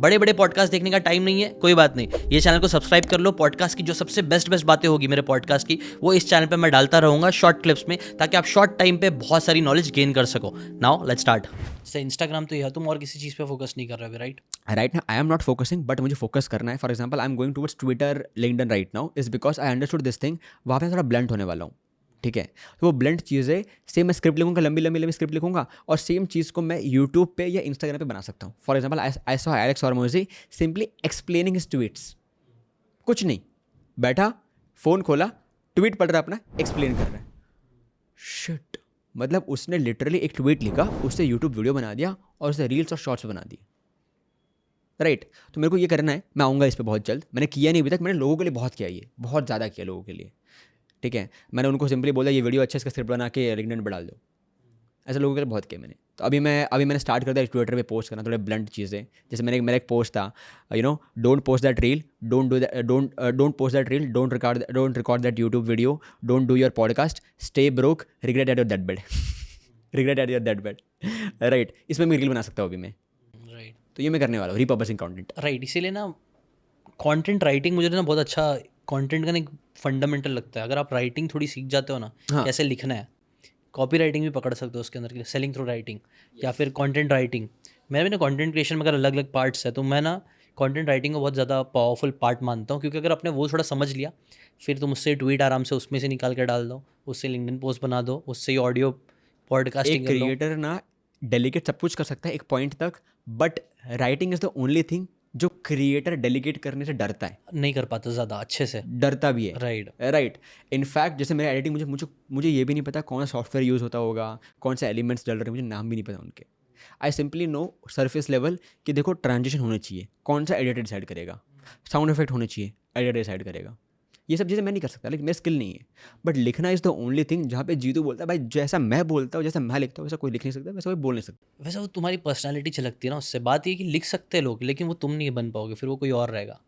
बड़े बड़े पॉडकास्ट देखने का टाइम नहीं है, कोई बात नहीं, ये चैनल को सब्सक्राइब कर लो। पॉडकास्ट की जो सबसे बेस्ट बातें होगी मेरे पॉडकास्ट की, वो इस चैनल पे मैं डालता रहूँगा शॉर्ट क्लिप्स में, ताकि आप शॉर्ट टाइम पे बहुत सारी नॉलेज गेन कर सको। Now let's start. जैसे इंस्टाग्राम तो यह तुम और किसी चीज़ पे फोकस नहीं कर रहे हो, right? Right now I am not focusing, but मुझे फोकस करना है। For example I am going towards Twitter, LinkedIn right now, is because I understood this thing. वहाँ पे थोड़ा ब्लंट होने वाला हूँ, ठीक है? तो वो ब्लंट चीज़ें सेम मैं स्क्रिप्ट लिखूंगा, लंबी स्क्रिप्ट लिखूंगा, और सेम चीज़ को मैं यूट्यूब पे या इंस्टाग्राम पे बना सकता हूँ। For example I saw Alex Hormozi simply explaining his tweets. कुछ नहीं, बैठा, फ़ोन खोला, ट्वीट पढ़ रहा है अपना, एक्सप्लेन कर रहा है। शिट, मतलब उसने लिटरली एक ट्वीट लिखा, उससे यूट्यूब वीडियो बना दिया और उससे रील्स और शॉर्ट्स बना दिए, राइट? तो मेरे को ये करना है, मैं आऊँगा इस पर बहुत जल्द। मैंने किया नहीं अभी तक, मैंने लोगों के लिए बहुत किया, ये बहुत ज़्यादा किया लोगों के लिए, ठीक है? मैंने उनको सिंपली बोला ये वीडियो अच्छा, इसका स्क्रिप्ट बना के लिंक्डइन पर डाल दो। ऐसे लोगों के लिए बहुत किया मैंने। तो अभी मैंने स्टार्ट कर दिया ट्विटर पे पोस्ट करना थोड़े ब्लंट चीज़ें। जैसे मेरा एक पोस्ट था, don't post that reel, don't post that reel, don't record that YouTube video, don't do your podcast, stay broke, regret at your death bed. Regret at your death bed, right? इसमें मैं reel बना सकता हूँ अभी मैं, right? तो ये मैं करने वाला हूँ, रीपर्पसिंग कंटेंट। राइट, इसीलिए ना कंटेंट राइटिंग मुझे ना बहुत अच्छा कंटेंट का ना एक फंडामेंटल लगता है। अगर आप राइटिंग थोड़ी सीख जाते हो ना, हाँ। कैसे लिखना है, कॉपी राइटिंग भी पकड़ सकते हो उसके अंदर के, सेलिंग थ्रू राइटिंग या फिर कंटेंट राइटिंग। मैं भी ना कंटेंट क्रिएशन में अगर अलग अलग पार्ट्स है, तो मैं ना कंटेंट राइटिंग को बहुत ज़्यादा पावरफुल पार्ट मानता हूँ, क्योंकि अगर आपने वो थोड़ा समझ लिया, फिर तुम उससे ट्वीट आराम से उसमें से निकाल के डाल दो, उससे लिंक्डइन पोस्ट बना दो, उससे ही ऑडियो पॉडकास्टिंग एक कर लो। क्रिएटर ना डेलीगेट सब कुछ कर सकता है एक पॉइंट तक, but writing is the only thing जो क्रिएटर डेलीगेट करने से डरता है, नहीं कर पाता ज़्यादा अच्छे से, डरता भी है, राइट? राइट? इनफैक्ट जैसे मेरा एडिटिंग, मुझे ये भी नहीं पता कौन सा सॉफ्टवेयर यूज़ होता होगा, कौन से एलिमेंट्स डल रहे हैं, मुझे नाम भी नहीं पता उनके। I simply know surface level कि देखो ट्रांजिशन होने चाहिए, कौन सा एडिटर डिसाइड करेगा, साउंड इफेक्ट होने चाहिए, एडिटर डिसाइड करेगा। ये सब चीज़ें मैं नहीं कर सकता, लेकिन मेरा स्किल नहीं है। बट लिखना इज़ द ओनली थिंग जहाँ पे जीतू बोलता है भाई जैसा मैं बोलता हूँ, जैसा मैं लिखता हूँ, वैसा कोई लिख नहीं सकता, वैसा कोई बोल नहीं सकता। वैसे वो तुम्हारी पर्सनैलिटी झलकती है ना उससे। बात ये कि लिख सकते हैं लोग, लेकिन वो तुम नहीं बन पाओगे, फिर वो कोई और रहेगा,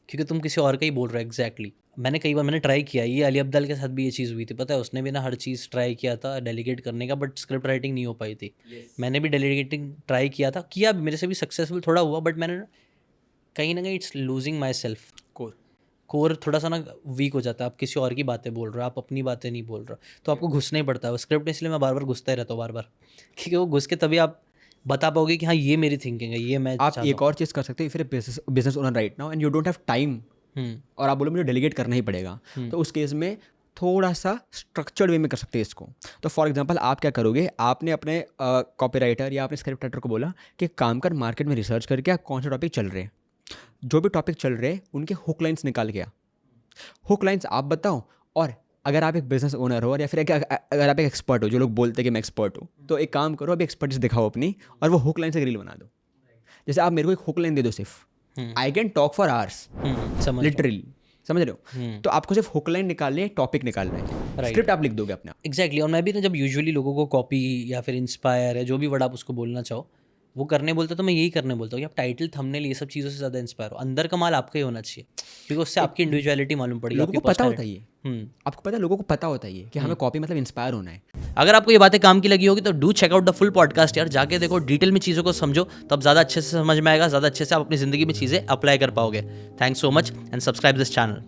क्योंकि तुम किसी और का ही बोल रहे हो एग्जैक्टली। मैंने कई बार ट्राई किया, ये अली अब्दाल के साथ भी ये चीज़ हुई थी, पता है? उसने भी ना हर चीज़ ट्राई किया था डेलीगेट करने का, बट स्क्रिप्ट राइटिंग नहीं हो पाई थी। मैंने भी डेलीगेटिंग ट्राई किया था, किया मेरे से भी सक्सेसफुल थोड़ा हुआ, बट मैंने कहीं ना कहीं it's losing my self. Core थोड़ा सा ना वीक हो जाता है। आप किसी और की बातें बोल रहे हो, आप अपनी बातें नहीं बोल रहे हो, तो आपको घुसना ही पड़ता है वो स्क्रिप्ट। इसलिए मैं बार बार घुसता ही रहता हूँ, बार क्योंकि वो घुस के तभी आप बता पाओगे कि हाँ ये मेरी थिंकिंग है, ये मैं आप चाहता एक और चीज़ कर सकते हो, फिर business owner right now and you don't have time, हूँ। और आप बोलो मुझे डेलीगेट करना ही पड़ेगा, तो उस केस में थोड़ा सा स्ट्रक्चर्ड वे में कर सकते हैं इसको। तो फॉर एग्जांपल आप क्या करोगे, आपने अपने कॉपीराइटर या अपने स्क्रिप्ट राइटर को बोला कि काम कर मार्केट में रिसर्च करके कौन सा टॉपिक चल रहे हैं, जो भी टॉपिक चल रहे हैं उनके हुक लाइन्स निकाल के, हुक लाइन्स आप बताओ। और अगर आप एक बिजनेस ओनर हो, या फिर अगर आप एक एक्सपर्ट हो, जो लोग बोलते हैं कि मैं एक्सपर्ट हूँ, तो एक काम करो, अभी एक्सपर्टीज दिखाओ अपनी, और वो हुक लाइन से रील बना दो। जैसे आप मेरे को एक हुक लाइन दे दो सिर्फ, I can talk for hours, literally, समझ रहे हो? तो आपको सिर्फ हुक लाइन निकालनी है, टॉपिक निकालना है, स्क्रिप्ट आप लिख दोगे अपने आप। एग्जैक्टली। और मैं भी ना जब यूजुअली लोगों को कॉपी या फिर इंस्पायर है, जो भी वर्ड आप उसको बोलना चाहो, वो करने बोलते तो मैं यही करने बोलता हूँ कि आप टाइटल, थंबनेल, ये सब चीज़ों से ज़्यादा इंस्पायर हो। अंदर का माल आपका ही होना चाहिए, क्योंकि उससे आपकी इंडिविजुअलिटी मालूम पड़ेगी, लोगों आपकी को पता होता है ये, पर्सनैलिटी। आपको पता है, लोगों को पता होता है ये कि हमें कॉपी मतलब इंस्पायर होना है। अगर आपको ये बातें काम की लगी होगी तो do check out the full podcast यार, जाके देखो, डिटेल में चीज़ों को समझो, तब ज़्यादा अच्छे से समझ में आएगा, ज़्यादा अच्छे से आप अपनी ज़िंदगी में चीज़ें अप्लाई कर पाओगे। Thanks so much and subscribe this channel.